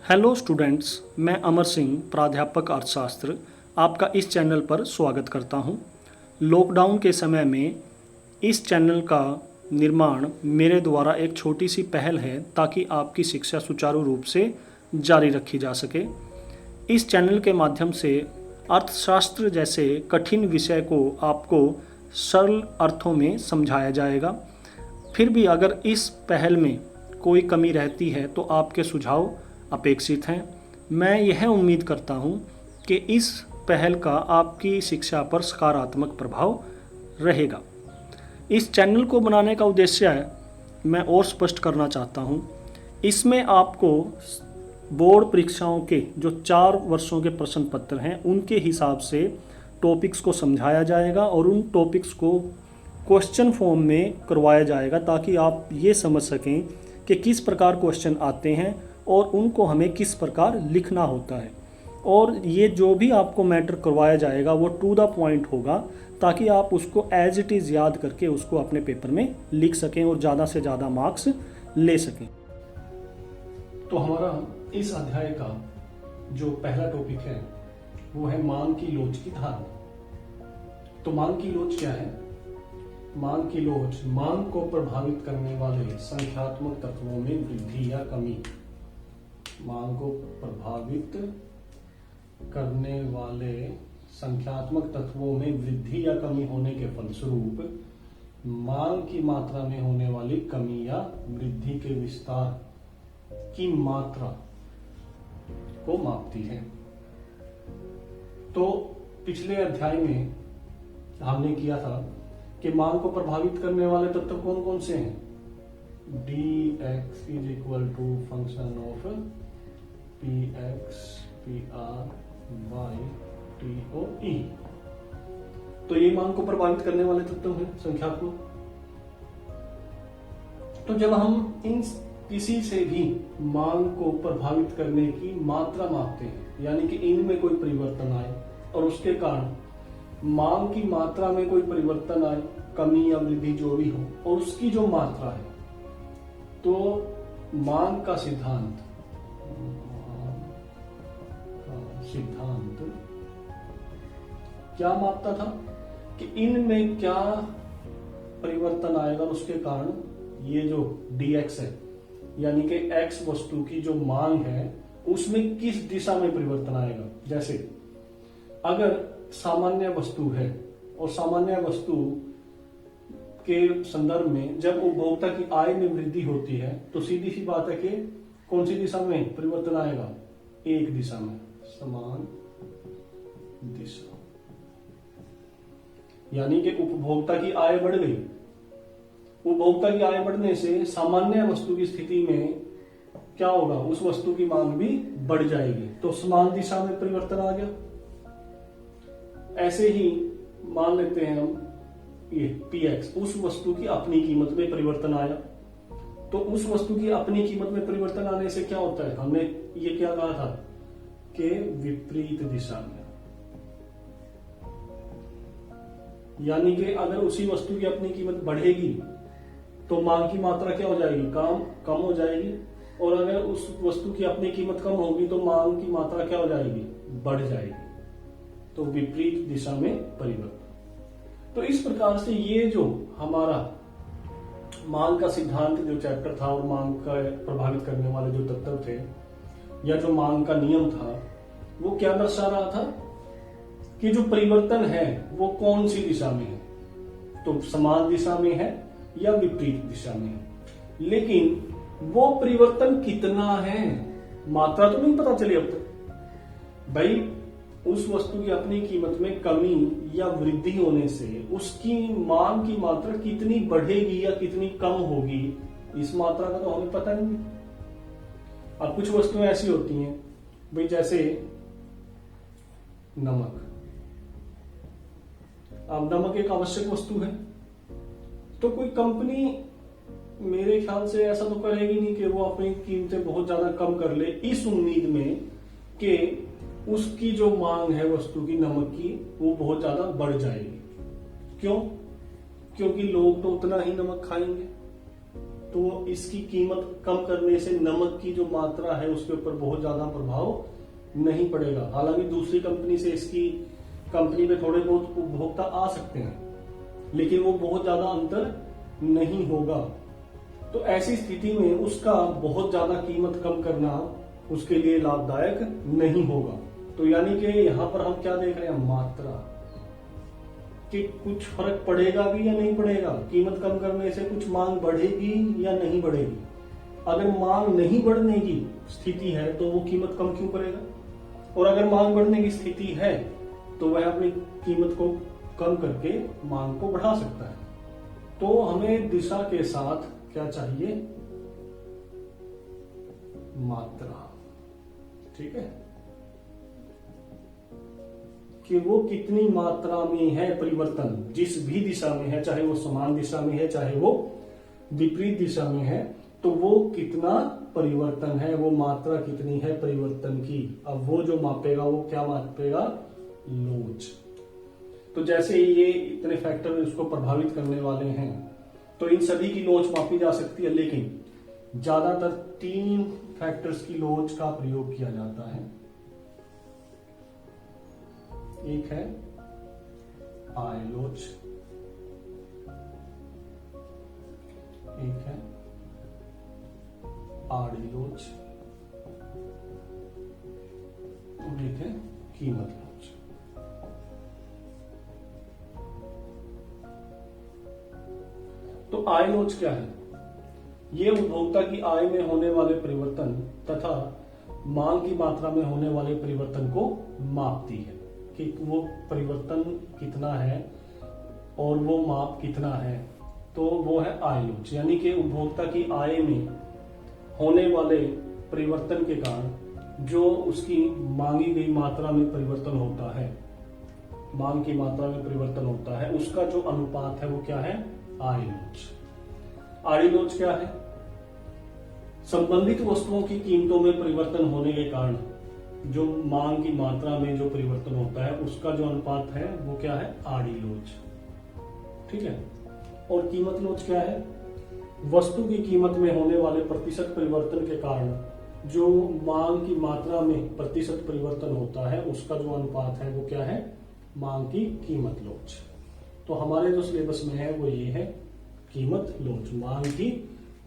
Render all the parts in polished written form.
Hello students, मैं अमर सिंह, प्राध्यापक अर्थशास्त्र, आपका इस चैनल पर स्वागत करता हूं। लॉकडाउन के समय में इस चैनल का निर्माण मेरे द्वारा एक छोटी सी पहल है ताकि आपकी शिक्षा सुचारू रूप से जारी रखी जा सके। इस चैनल के माध्यम से अर्थशास्त्र जैसे कठिन विषय को आपको सरल अर्थों में समझाया जाएगा। फिर भी अगर इस पहल में कोई कमी रहती है तो आपके सुझाव अपेक्षित हैं। मैं यह उम्मीद करता हूं कि इस पहल का आपकी शिक्षा पर सकारात्मक प्रभाव रहेगा। इस चैनल को बनाने का उद्देश्य मैं और स्पष्ट करना चाहता हूं। इसमें आपको बोर्ड परीक्षाओं के जो 4 वर्षों के प्रश्न पत्र हैं उनके हिसाब से टॉपिक्स को समझाया जाएगा और उन टॉपिक्स को क्वेश्चन फॉर्म में करवाया जाएगा ताकि आप ये समझ सकें कि किस प्रकार क्वेश्चन आते हैं और उनको हमें किस प्रकार लिखना होता है। और ये जो भी आपको मैटर करवाया जाएगा वो टू द पॉइंट होगा ताकि आप उसको एज इट इज़ याद करके उसको अपने पेपर में लिख सकें और ज़्यादा से ज़्यादा मार्क्स ले सकें। तो हमारा इस अध्याय का जो पहला टॉपिक है वो है मान की लोच की धारणा। तो मान की लोच क्या है? मान की लोच मान को प्रभावित करने वाले संख्यात्मक तत्वों में वृद्धि या कमी। मान को प्रभावित करने वाले संख्यात्मक तत्वों में वृद्धि या कमी होने के फलस्वरूप मान की मात्रा में होने वाली कमी या वृद्धि के विस्तार की मात्रा को मापती है। तो पिछले अध्याय में हमने किया था कि मान को प्रभावित करने वाले तत्व कौन कौन से हैं? dx is equal to function of px pr y t और e। तो ये मान को प्रभावित करने वाले तत्व हैं संख्यात्मक। तो जब हम इन किसी से भी मान को प्रभावित करने की मात्रा मापते हैं, यानी कि इनमें कोई परिवर्तन आए और उसके कारण मान की मात्रा में कोई परिवर्तन आए, कमी या वृद्धि जो भी हो, और उसकी जो मात्रा है, तो मान का सिद्धांत क्या मापता था कि इनमें क्या परिवर्तन आएगा और उसके कारण ये जो dx है, यानी कि x वस्तु की जो मांग है उसमें किस दिशा में परिवर्तन आएगा। जैसे अगर सामान्य वस्तु है और सामान्य वस्तु के संदर्भ में जब उपभोक्ता की आय में वृद्धि होती है तो सीधी सी बात है कि कौन सी दिशा में परिवर्तन आएगा? एक दिशा में, समान दिशा। यानी कि उपभोक्ता की आय बढ़ गई। उपभोक्ता की आय बढ़ने से सामान्य वस्तु की स्थिति में क्या होगा? उस वस्तु की मांग भी बढ़ जाएगी, तो समान दिशा में परिवर्तन आ गया। ऐसे ही मान लेते हैं हम ये px, उस वस्तु की अपनी कीमत में परिवर्तन आया। तो उस वस्तु की अपनी कीमत में परिवर्तन आने से क्या होता है? हमने ये क्या कहा था कि विपरीत दिशा में। यानी कि अगर उसी वस्तु की अपनी कीमत बढ़ेगी तो मांग की मात्रा क्या हो जाएगी? कम हो जाएगी। और अगर उस वस्तु की अपनी कीमत कम होगी तो मांग की मात्रा क्या हो जाएगी? बढ़ जाएगी। तो विपरीत दिशा में परिवर्तन। तो इस प्रकार से ये जो हमारा मांग का सिद्धांत जो चैप्टर था और मांग का प्रभावित करने वाले जो तत्व थे या जो मांग का नियम था वो क्या दर्शा रहा था कि जो परिवर्तन है वो कौन सी दिशा में है? तो समान दिशा में है या विपरीत दिशा में है। लेकिन वो परिवर्तन कितना है, मात्रा तो नहीं पता चली अब तक। भाई उस वस्तु की अपनी कीमत में कमी या वृद्धि होने से उसकी मांग की मात्रा कितनी बढ़ेगी या कितनी कम होगी, इस मात्रा का तो हमें पता नहीं। अब कुछ वस्तुएं ऐसी होती हैं भाई, जैसे नमक। अब नमक एक आवश्यक वस्तु है, तो कोई कंपनी मेरे ख्याल से ऐसा तो करेगी नहीं कि वो अपनी कीमतें बहुत ज्यादा कम कर ले इस उम्मीद में कि उसकी जो मांग है वस्तु की, नमक की, वो बहुत ज्यादा बढ़ जाएगी। क्यों? क्योंकि लोग तो उतना ही नमक खाएंगे। तो इसकी कीमत कम करने से नमक की जो मात्रा है उसके ऊपर बहुत ज्यादा प्रभाव नहीं पड़ेगा। हालांकि दूसरी कंपनी से इसकी कंपनी में थोड़े बहुत उपभोक्ता आ सकते हैं, लेकिन वो बहुत ज्यादा अंतर नहीं होगा। तो ऐसी स्थिति में उसका बहुत ज्यादा कीमत कम करना उसके लिए लाभदायक नहीं होगा। तो यानी कि यहाँ पर हम क्या देख रहे हैं, मात्रा कि कुछ फर्क पड़ेगा भी या नहीं पड़ेगा। कीमत कम करने से कुछ मांग बढ़ेगी या नहीं बढ़ेगी। अगर मांग नहीं बढ़ने की स्थिति है तो वो कीमत कम क्यों करेगा, और अगर मांग बढ़ने की स्थिति है तो वह अपनी कीमत को कम करके मांग को बढ़ा सकता है। तो हमें दिशा के साथ क्या चाहिए, मात्रा। ठीक है, कि वो कितनी मात्रा में है परिवर्तन, जिस भी दिशा में है, चाहे वो समान दिशा में है चाहे वो विपरीत दिशा में है, तो वो कितना परिवर्तन है, वो मात्रा कितनी है परिवर्तन की। अब वो जो मापेगा वो क्या मापेगा, लोच। तो जैसे ये इतने फैक्टर उसको प्रभावित करने वाले हैं, तो इन सभी की लोच मापी जा सकती है, लेकिन ज्यादातर 3 फैक्टर्स की लोच का प्रयोग किया जाता है। एक है आय लोच, एक है आड़ी लोच, और एक है कीमत लोच। तो आय लोच क्या है, ये उपभोक्ता की आय में होने वाले परिवर्तन तथा मांग की मात्रा में होने वाले परिवर्तन को मापती है कि वो परिवर्तन कितना है और वो माप कितना है। तो वो है आय लोच, यानी कि उपभोक्ता की आय में होने वाले परिवर्तन के कारण जो उसकी मांगी गई मात्रा में परिवर्तन होता है, मांग की मात्रा में परिवर्तन होता है, उसका जो अनुपात है वो क्या है, आय लोच। आड़ी लोच क्या है, संबंधित वस्तुओं की कीमतों में परिवर्तन होने के कारण जो मांग की मात्रा में जो परिवर्तन होता है उसका जो अनुपात है वो क्या है, आड़ी लोच। ठीक है, और कीमत लोच क्या है, वस्तु की कीमत में होने वाले प्रतिशत परिवर्तन के कारण जो मांग की मात्रा में प्रतिशत परिवर्तन होता है उसका जो अनुपात है वो क्या है, मांग की कीमत लोच। तो हमारे जो सिलेबस में है वो ये है कीमत लोच, मांग की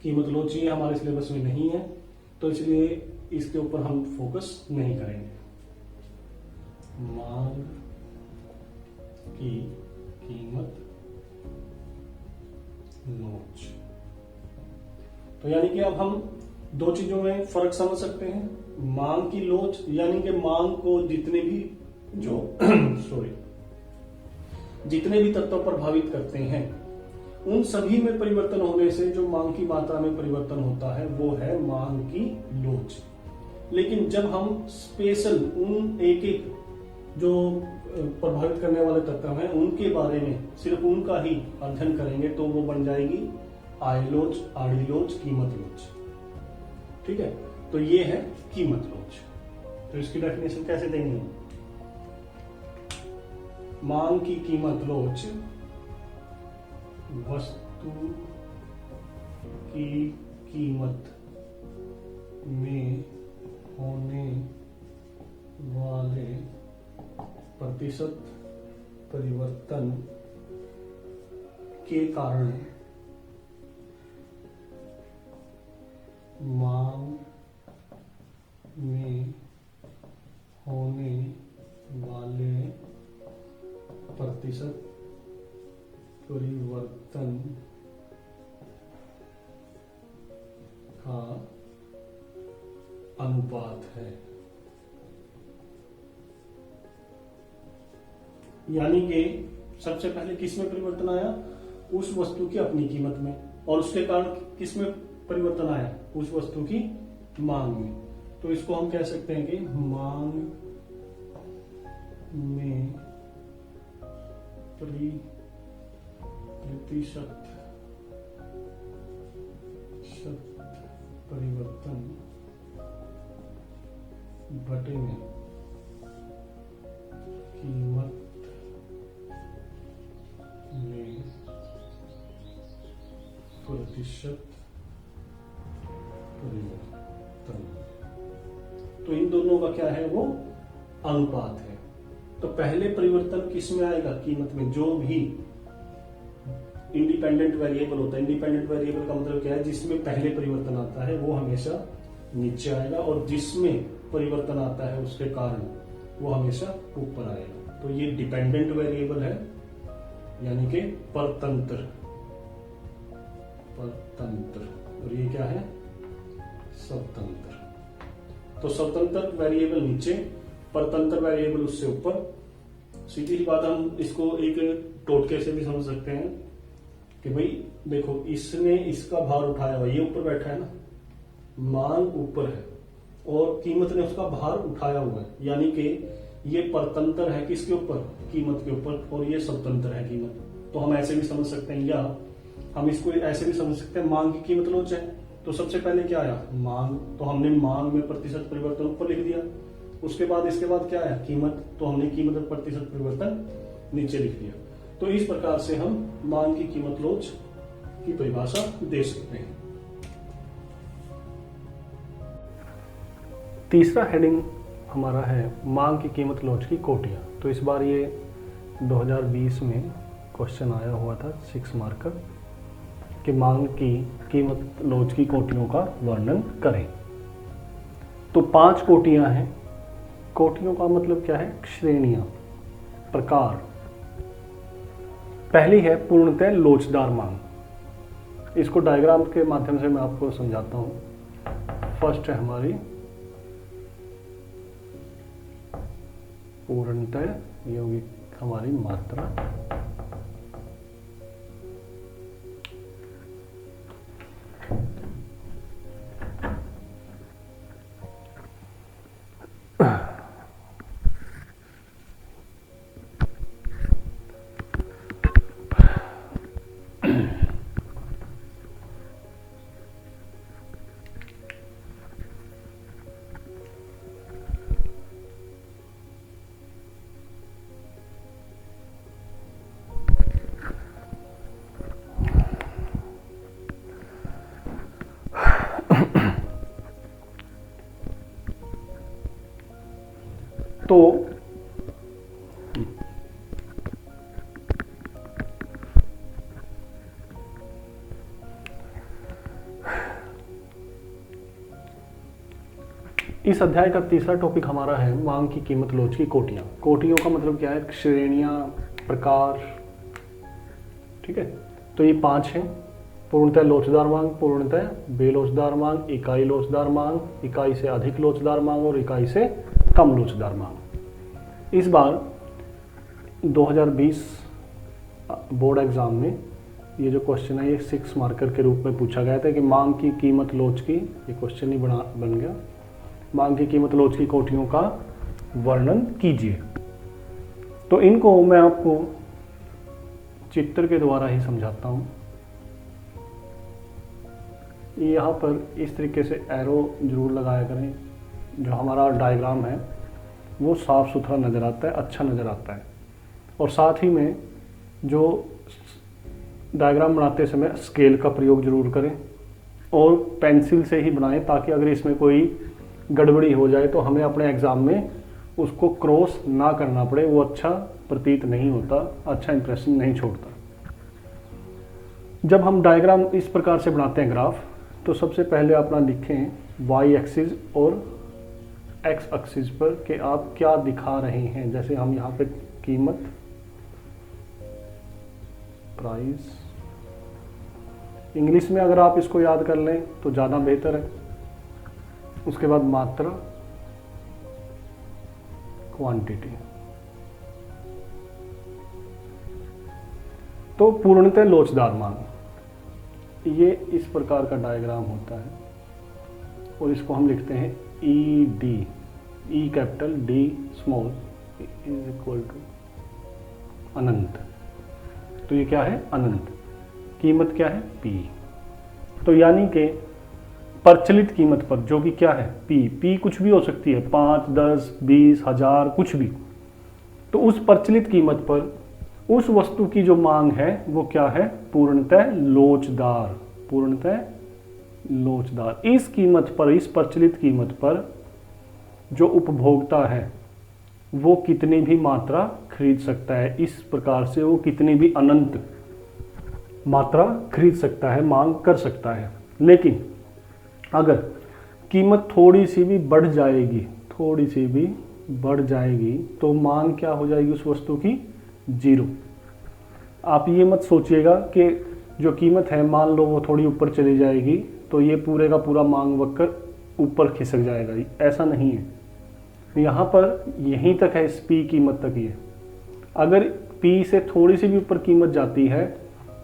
कीमत लोच। ये हमारे सिलेबस में नहीं है, तो इसलिए इसके ऊपर हम फोकस नहीं करेंगे। मांग की कीमत लोच। तो यानी कि अब हम 2 चीजों में फर्क समझ सकते हैं। मांग की लोच यानी कि मांग को जितने भी जो जितने भी तत्व प्रभावित करते हैं उन सभी में परिवर्तन होने से जो मांग की मात्रा में परिवर्तन होता है वो है मांग की लोच। लेकिन जब हम स्पेशल उन एक एक जो प्रभावित करने वाले तत्व हैं उनके बारे में सिर्फ उनका ही अध्ययन करेंगे तो वो बन जाएगी आय लोच, आड़ी लोच, कीमत लोच। ठीक है, तो ये है कीमत लोच। तो इसकी डेफिनेशन कैसे देंगे, मांग की कीमत लोच वस्तु की कीमत में होने वाले प्रतिशत परिवर्तन के कारण मांग में होने वाले प्रतिशत परिवर्तन का अनुपात है। यानी कि सबसे पहले किस में परिवर्तन आया, उस वस्तु की अपनी कीमत में, और उसके कारण किस में परिवर्तन आया, उस वस्तु की मांग में। तो इसको हम कह सकते हैं कि मांग में प्रतिशत परिवर्तन बटे में कीमत में प्रतिशत परिवर्तन। तो इन दोनों का क्या है, वो अनुपात है। तो पहले परिवर्तन किस में आएगा, कीमत में। जो भी इंडिपेंडेंट वेरिएबल होता है, इंडिपेंडेंट वेरिएबल का मतलब क्या है, जिसमें पहले परिवर्तन आता है वो हमेशा नीचे आएगा, और जिसमें परिवर्तन आता है उसके कारण वो हमेशा ऊपर आएगा। तो ये डिपेंडेंट वेरिएबल है, यानी कि परतंत्र, और ये क्या है, स्वतंत्र। तो स्वतंत्र वेरिएबल नीचे, परतंत्र वेरिएबल उससे ऊपर। सीधी सी बात, हम इसको एक टोटके से भी समझ सकते हैं कि भाई देखो, इसने इसका भार उठाया हुआ, ये ऊपर बैठा है ना, मांग ऊपर है और कीमत ने उसका भार उठाया हुआ है, यानी कि ये परतंत्र है किसके ऊपर, कीमत के ऊपर, और ये स्वतंत्र है कीमत। तो हम ऐसे भी समझ सकते हैं, या हम इसको ऐसे भी समझ सकते हैं, मांग की कीमत लोच है। तो सबसे पहले क्या आया, मांग, तो हमने मांग में प्रतिशत परिवर्तन ऊपर लिख दिया। उसके बाद इसके बाद क्या आया, कीमत, तो हमने कीमत में प्रतिशत परिवर्तन नीचे लिख दिया। तो इस प्रकार से हम मांग की कीमत लोच की परिभाषा दे सकते हैं। तीसरा हेडिंग हमारा है मांग की कीमत लोच की कोटियां। तो इस बार ये 2020 में क्वेश्चन आया हुआ था 6 मार्क का, कि मांग की कीमत लोच की कोटियों का वर्णन करें। तो 5 कोटियां हैं। कोटियों का मतलब क्या है, श्रेणियां, प्रकार। पहली है पूर्णतः लोचदार मांग। इसको डायग्राम के माध्यम से मैं आपको समझाता हूं। फर्स्ट है हमारी पूर्णतः, ये होगी हमारी मात्रा। तो इस अध्याय का तीसरा टॉपिक हमारा है मांग की कीमत लोच की कोटियां। कोटियों का मतलब क्या है, श्रेणियां, प्रकार। ठीक है, तो ये 5 हैं। पूर्णतः लोचदार मांग, पूर्णतः बेलोचदार मांग, इकाई लोचदार मांग, इकाई से अधिक लोचदार मांग और इकाई से कम लोचदार मांग। इस बार 2020 बोर्ड एग्जाम में ये जो क्वेश्चन है ये 6 मार्कर के रूप में पूछा गया था कि मांग की कीमत लोच की, ये क्वेश्चन ही बन गया, मांग की कीमत लोच की कोटियों का वर्णन कीजिए। तो इनको मैं आपको चित्र के द्वारा ही समझाता हूँ। यहाँ पर इस तरीके से एरो जरूर लगाया करें, जो हमारा डायग्राम है वो साफ सुथरा नज़र आता है, अच्छा नज़र आता है। और साथ ही में जो डायग्राम बनाते समय स्केल का प्रयोग जरूर करें और पेंसिल से ही बनाएं, ताकि अगर इसमें कोई गड़बड़ी हो जाए तो हमें अपने एग्ज़ाम में उसको क्रॉस ना करना पड़े, वो अच्छा प्रतीत नहीं होता, अच्छा इंप्रेशन नहीं छोड़ता। जब हम डायग्राम इस प्रकार से बनाते हैं ग्राफ, तो सबसे पहले अपना लिखें वाई एक्सिस और एक्स एक्सिस पर कि आप क्या दिखा रहे हैं। जैसे हम यहाँ पे कीमत, प्राइस, इंग्लिश में अगर आप इसको याद कर लें तो ज़्यादा बेहतर है। उसके बाद मात्रा, क्वांटिटी। तो पूर्णतः लोचदार मांग, ये इस प्रकार का डायग्राम होता है और इसको हम लिखते हैं E D, E capital D small is equal to अनंत। तो ये क्या है, अनंत। कीमत क्या है, पी। तो यानी कि प्रचलित कीमत पर, जो कि क्या है, पी कुछ भी हो सकती है, 5, 10, 20, 1000, कुछ भी। तो उस प्रचलित कीमत पर उस वस्तु की जो मांग है वो क्या है, पूर्णतः लोचदार, पूर्णतः लोचदार। इस कीमत पर, इस प्रचलित कीमत पर जो उपभोक्ता है वो कितनी भी मात्रा खरीद सकता है। इस प्रकार से वो कितनी भी अनंत मात्रा खरीद सकता है, मांग कर सकता है। लेकिन अगर कीमत थोड़ी सी भी बढ़ जाएगी, थोड़ी सी भी बढ़ जाएगी, तो मांग क्या हो जाएगी उस वस्तु की? जीरो। आप ये मत सोचिएगा कि जो कीमत है मान लो वो थोड़ी ऊपर चली जाएगी तो ये पूरे का पूरा मांग वक्र ऊपर खिसक जाएगा, ऐसा नहीं है। यहाँ पर यहीं तक है, इस P कीमत तक ही है। अगर P से थोड़ी सी भी ऊपर कीमत जाती है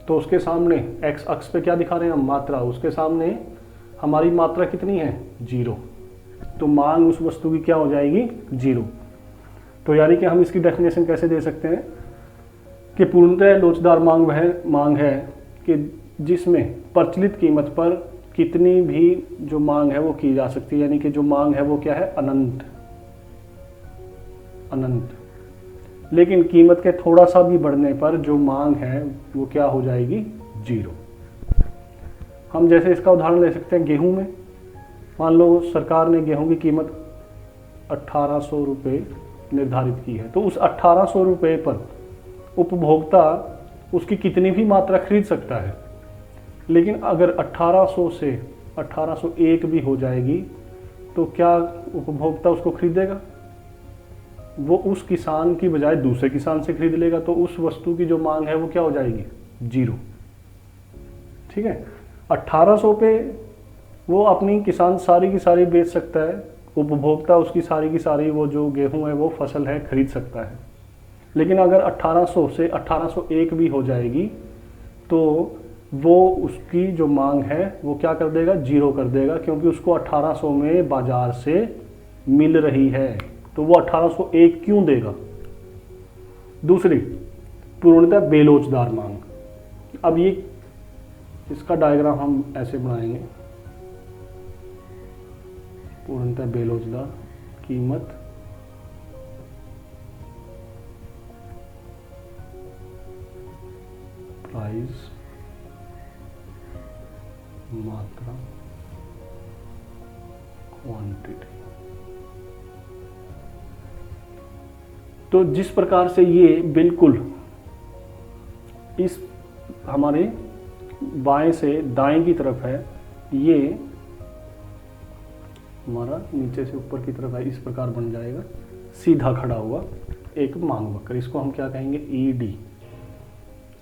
तो उसके सामने x अक्ष पे क्या दिखा रहे हैं हम? मात्रा। उसके सामने हमारी मात्रा कितनी है? जीरो। तो मांग उस वस्तु की क्या हो जाएगी? जीरो। तो यानी कि हम इसकी डेफिनेशन कैसे दे सकते हैं कि पूर्णतः लोचदार मांग वह मांग है कि जिसमें प्रचलित कीमत पर कितनी भी जो मांग है वो की जा सकती है। यानी कि जो मांग है वो क्या है? अनंत, अनंत। लेकिन कीमत के थोड़ा सा भी बढ़ने पर जो मांग है वो क्या हो जाएगी? जीरो। हम जैसे इसका उदाहरण ले सकते हैं गेहूं में। मान लो सरकार ने गेहूं की कीमत 1800 रुपये निर्धारित की है, तो उस 1800 रुपये पर उपभोक्ता उसकी कितनी भी मात्रा खरीद सकता है। लेकिन अगर 1800 से 1801 भी हो जाएगी तो क्या उपभोक्ता उसको खरीदेगा? वो उस किसान की बजाय दूसरे किसान से खरीद लेगा। तो उस वस्तु की जो मांग है वो क्या हो जाएगी? जीरो। ठीक है। 1800 पे वो अपनी किसान सारी की सारी बेच सकता है, उपभोक्ता उसकी सारी की सारी वो जो गेहूं है वो फसल है खरीद सकता है। लेकिन अगर 1800 से 1801 भी हो जाएगी तो वो उसकी जो मांग है वो क्या कर देगा? जीरो कर देगा, क्योंकि उसको 1800 में बाजार से मिल रही है। तो वो 1801 क्यों देगा? दूसरी, पूर्णतः बेलोचदार मांग। अब ये इसका डायग्राम हम ऐसे बनाएंगे। पूर्णतः बेलोचदार कीमत प्राइस मात्रा क्वांटिटी। तो जिस प्रकार से ये बिल्कुल इस हमारे बाएं से दाएं की तरफ है, ये हमारा नीचे से ऊपर की तरफ है, इस प्रकार बन जाएगा सीधा खड़ा हुआ एक मांग वक्र। इसको हम क्या कहेंगे? ED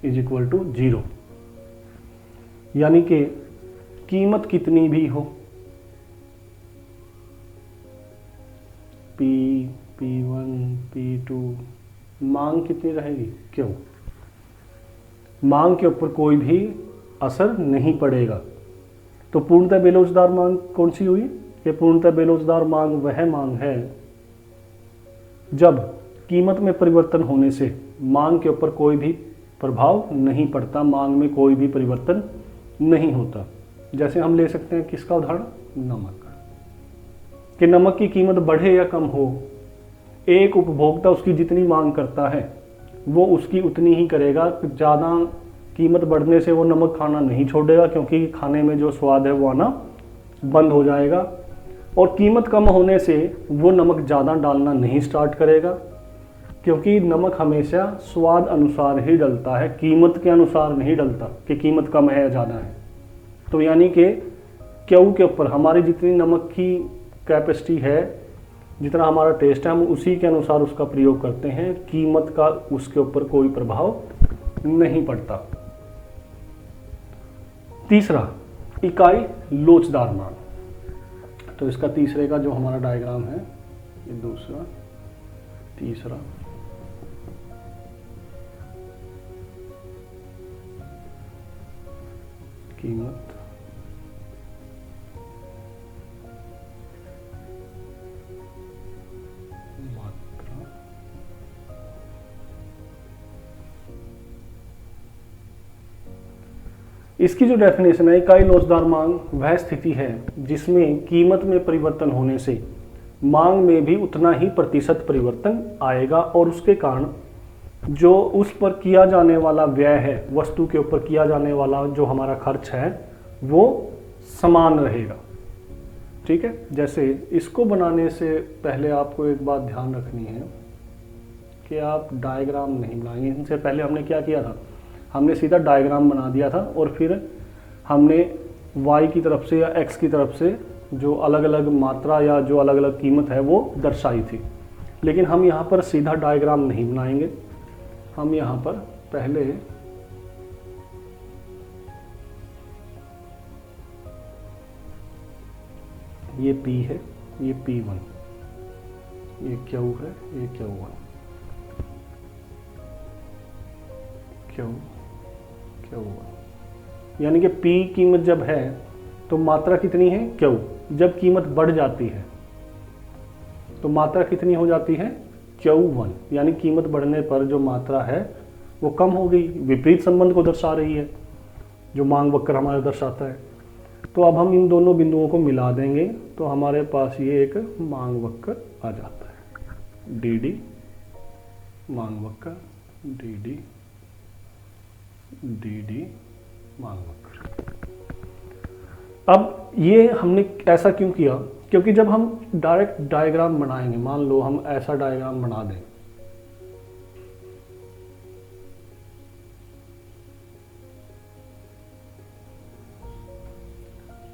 is equal to zero. यानी कि कीमत कितनी भी हो, P1, P2, मांग कितनी रहेगी? क्यों? मांग के ऊपर कोई भी असर नहीं पड़ेगा। तो पूर्णतः बेलोचदार मांग कौन सी हुई? कि पूर्णतः बेलोचदार मांग वह मांग है जब कीमत में परिवर्तन होने से मांग के ऊपर कोई भी प्रभाव नहीं पड़ता, मांग में कोई भी परिवर्तन नहीं होता। जैसे हम ले सकते हैं किसका उदाहरण? नमक। कि नमक की कीमत बढ़े या कम हो, एक उपभोक्ता उसकी जितनी मांग करता है वो उसकी उतनी ही करेगा। ज़्यादा कीमत बढ़ने से वो नमक खाना नहीं छोड़ेगा, क्योंकि खाने में जो स्वाद है वो आना बंद हो जाएगा। और कीमत कम होने से वो नमक ज़्यादा डालना नहीं स्टार्ट करेगा, क्योंकि नमक हमेशा स्वाद अनुसार ही डलता है, कीमत के अनुसार नहीं डलता कि कीमत कम है या ज़्यादा है। तो यानी कि क्यू के ऊपर हमारी जितनी नमक की कैपेसिटी है, जितना हमारा टेस्ट है, हम उसी के अनुसार उसका प्रयोग करते हैं। कीमत का उसके ऊपर कोई प्रभाव नहीं पड़ता। तीसरा, इकाई लोचदार मांग। तो इसका तीसरे का जो हमारा डायग्राम है, ये दूसरा, तीसरा, कीमत इसकी जो डेफिनेशन है, इकाई लोचदार मांग वह स्थिति है जिसमें कीमत में परिवर्तन होने से मांग में भी उतना ही प्रतिशत परिवर्तन आएगा और उसके कारण जो उस पर किया जाने वाला व्यय है, वस्तु के ऊपर किया जाने वाला जो हमारा खर्च है, वो समान रहेगा। ठीक है, जैसे इसको बनाने से पहले आपको एक बात ध्यान रखनी है कि आप डायग्राम नहीं बनाएंगे। इनसे पहले हमने क्या किया था, हमने सीधा डायग्राम बना दिया था और फिर हमने y की तरफ से या x की तरफ से जो अलग अलग मात्रा या जो अलग अलग कीमत है वो दर्शाई थी। लेकिन हम यहाँ पर सीधा डायग्राम नहीं बनाएंगे, हम यहाँ पर पहले ये P है, ये P1, ये Q है, ये Q1, Q1, यानी कि P कीमत जब है तो मात्रा कितनी है Q। जब कीमत बढ़ जाती है तो मात्रा कितनी हो जाती है Q1, यानी कीमत बढ़ने पर जो मात्रा है वो कम हो गई। विपरीत संबंध को दर्शा रही है जो मांग वक्र हमारा दर्शाता है। तो अब हम इन दोनों बिंदुओं को मिला देंगे तो हमारे पास ये एक मांग वक्र आ जाता है, डी मांग वक्र, डी मांग वक्र। अब ये हमने ऐसा क्यों किया, क्योंकि जब हम डायरेक्ट डायग्राम बनाएंगे, मान लो हम ऐसा डायग्राम बना दें,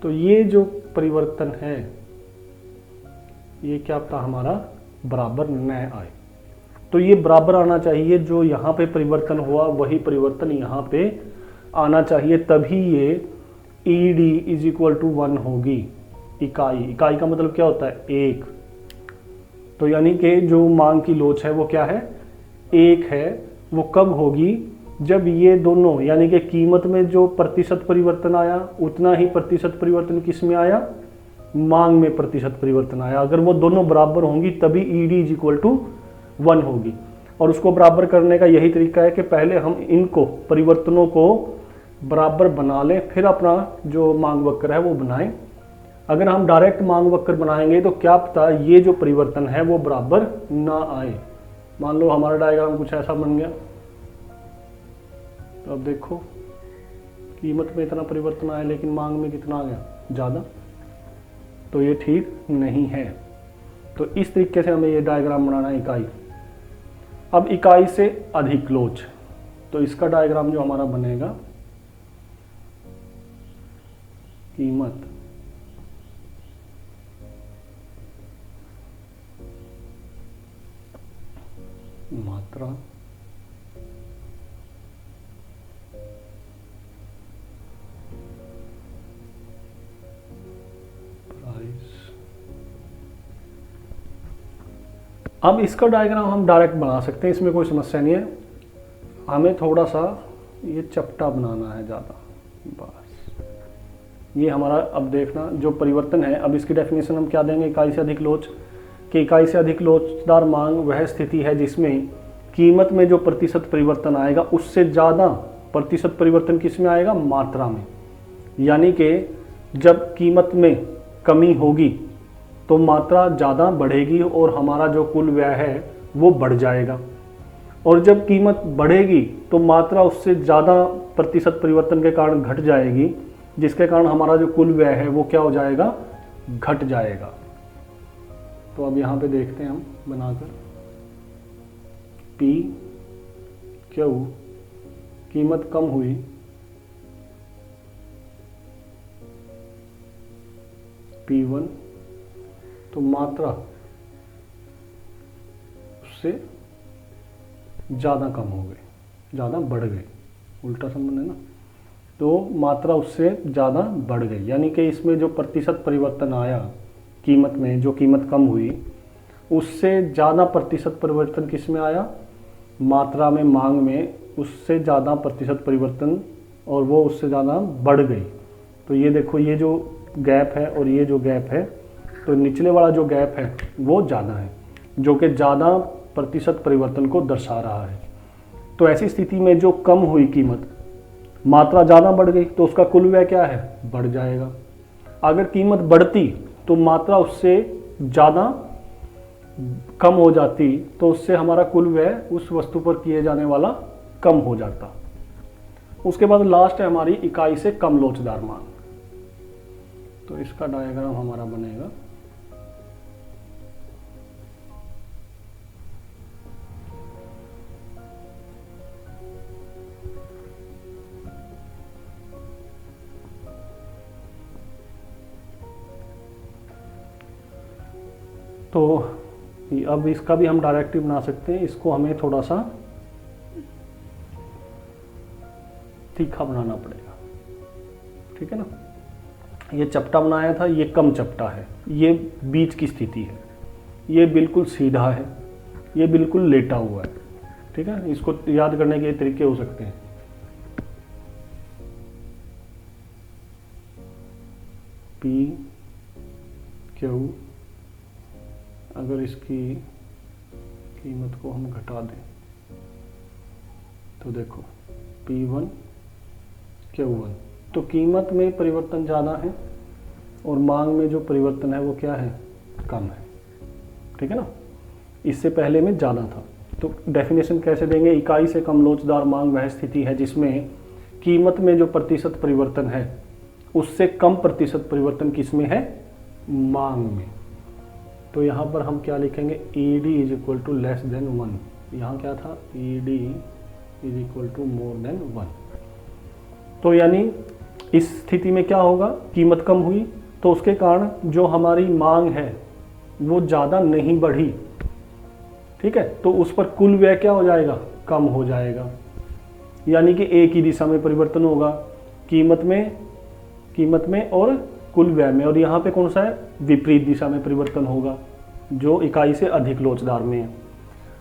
तो ये जो परिवर्तन है ये क्या था हमारा बराबर न आए। तो ये बराबर आना चाहिए, जो यहाँ पे परिवर्तन हुआ वही परिवर्तन यहाँ पे आना चाहिए, तभी ये ED इज इक्वल टू 1 होगी। इकाई का मतलब क्या होता है, एक। तो यानी कि जो मांग की लोच है वो क्या है, एक है। वो कब होगी, जब ये दोनों यानी कि कीमत में जो प्रतिशत परिवर्तन आया उतना ही प्रतिशत परिवर्तन किस में आया, मांग में प्रतिशत परिवर्तन आया। अगर वो दोनों बराबर होंगी तभी ED इज इक्वल टू 1 होगी। और उसको बराबर करने का यही तरीका है कि पहले हम इनको परिवर्तनों को बराबर बना लें, फिर अपना जो मांग वक्र है वो बनाएं। अगर हम डायरेक्ट मांग वक्र बनाएंगे तो क्या पता ये जो परिवर्तन है वो बराबर ना आए। मान लो हमारा डायग्राम कुछ ऐसा बन गया, तो अब देखो कीमत में इतना परिवर्तन आया लेकिन मांग में कितना आ गया, ज़्यादा। तो ये ठीक नहीं है। तो इस तरीके से हमें ये डायग्राम बनाना है इकाई। अब इकाई से अधिक लोच, तो इसका डायग्राम जो हमारा बनेगा, कीमत मात्रा प्राइस। अब इसका डायग्राम हम डायरेक्ट बना सकते हैं, इसमें कोई समस्या नहीं है। हमें थोड़ा सा ये चपटा बनाना है ज़्यादा, बस। ये हमारा, अब देखना जो परिवर्तन है, अब इसकी डेफिनेशन हम क्या देंगे, इकाई से अधिक लोच। कि इकाई से अधिक लोचदार मांग वह स्थिति है जिसमें कीमत में जो प्रतिशत परिवर्तन आएगा उससे ज़्यादा प्रतिशत परिवर्तन किस में आएगा, मात्रा में। यानी कि जब कीमत में कमी होगी तो मात्रा ज़्यादा बढ़ेगी और हमारा जो कुल व्यय है वो बढ़ जाएगा। और जब कीमत बढ़ेगी तो मात्रा उससे ज़्यादा प्रतिशत परिवर्तन के कारण घट जाएगी, जिसके कारण हमारा जो कुल व्यय है वो क्या हो जाएगा, घट जाएगा। तो अब यहाँ पे देखते हैं हम बनाकर, P Q कीमत कम हुई, P1 तो मात्रा उससे ज़्यादा कम हो गई, ज़्यादा बढ़ गई, उल्टा संबंध है ना। तो मात्रा उससे ज़्यादा बढ़ गई, यानी कि इसमें जो प्रतिशत परिवर्तन आया कीमत में, जो कीमत कम हुई उससे ज़्यादा प्रतिशत परिवर्तन किस में आया, मात्रा में, मांग में उससे ज़्यादा प्रतिशत परिवर्तन, और वो उससे ज़्यादा बढ़ गई। तो ये देखो, ये जो गैप है और ये जो गैप है, तो निचले वाला जो गैप है वो ज़्यादा है, जो कि ज़्यादा प्रतिशत परिवर्तन को दर्शा रहा है। तो ऐसी स्थिति में जो कम हुई कीमत, मात्रा ज़्यादा बढ़ गई, तो उसका कुल व्यय क्या है, बढ़ जाएगा। अगर कीमत बढ़ती तो मात्रा उससे ज़्यादा कम हो जाती, तो उससे हमारा कुल व्यय उस वस्तु पर किए जाने वाला कम हो जाता। उसके बाद लास्ट है हमारी इकाई से कम लोचदार मांग। तो इसका डायग्राम हमारा बनेगा तो अब इसका भी हम डायरेक्टिव बना सकते हैं। इसको हमें थोड़ा सा तीखा बनाना पड़ेगा, ठीक है ना। ये चपटा बनाया था, ये कम चपटा है, ये बीच की स्थिति है, ये बिल्कुल सीधा है, ये बिल्कुल लेटा हुआ है, ठीक है। इसको याद करने के तरीके हो सकते हैं। पी क्यू, अगर इसकी कीमत को हम घटा दें तो देखो P1 Q1, तो कीमत में परिवर्तन ज़्यादा है और मांग में जो परिवर्तन है वो क्या है, कम है, ठीक है ना। इससे पहले में ज़्यादा था। तो डेफिनेशन कैसे देंगे, इकाई से कम लोचदार मांग वह स्थिति है जिसमें कीमत में जो प्रतिशत परिवर्तन है उससे कम प्रतिशत परिवर्तन किसमें है, मांग में। तो यहाँ पर हम क्या लिखेंगे, ED is equal to less than 1। यहाँ क्या था, ED is equal to more than 1। तो यानी इस स्थिति में क्या होगा, कीमत कम हुई तो उसके कारण जो हमारी मांग है वो ज़्यादा नहीं बढ़ी, ठीक है। तो उस पर कुल व्यय क्या हो जाएगा, कम हो जाएगा। यानी कि एक ही दिशा में परिवर्तन होगा, कीमत में और कुल व्यय में। और यहाँ पे कौन सा है, विपरीत दिशा में परिवर्तन होगा जो इकाई से अधिक लोचदार में है।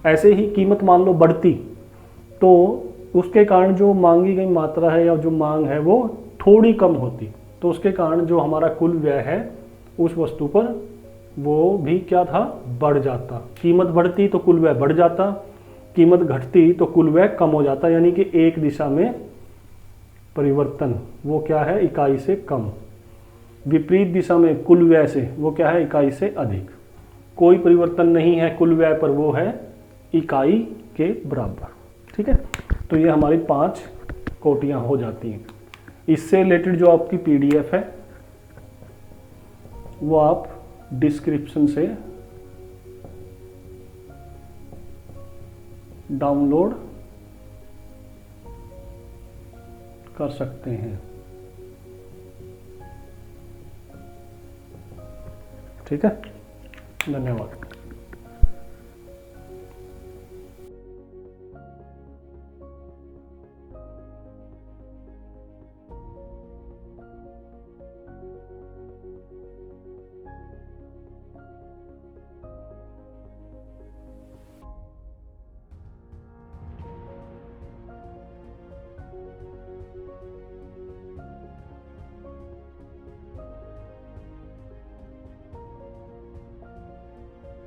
ऐसे ही कीमत मान लो बढ़ती तो उसके कारण जो मांगी गई मात्रा है या जो मांग है वो थोड़ी कम होती, तो उसके कारण जो हमारा कुल व्यय है उस वस्तु पर वो भी क्या था, बढ़ जाता। कीमत बढ़ती तो कुल व्यय बढ़ जाता, कीमत घटती तो कुल व्यय कम हो जाता। यानी कि एक दिशा में परिवर्तन वो क्या है, इकाई से कम। विपरीत दिशा में कुल व्यय से वो क्या है, इकाई से अधिक। कोई परिवर्तन नहीं है कुल व्यय पर, वो है इकाई के बराबर, ठीक है। तो ये हमारी 5 कोटियां हो जाती हैं। इससे रिलेटेड जो आपकी PDF है वो आप डिस्क्रिप्शन से डाउनलोड कर सकते हैं, ठीक है। धन्यवाद।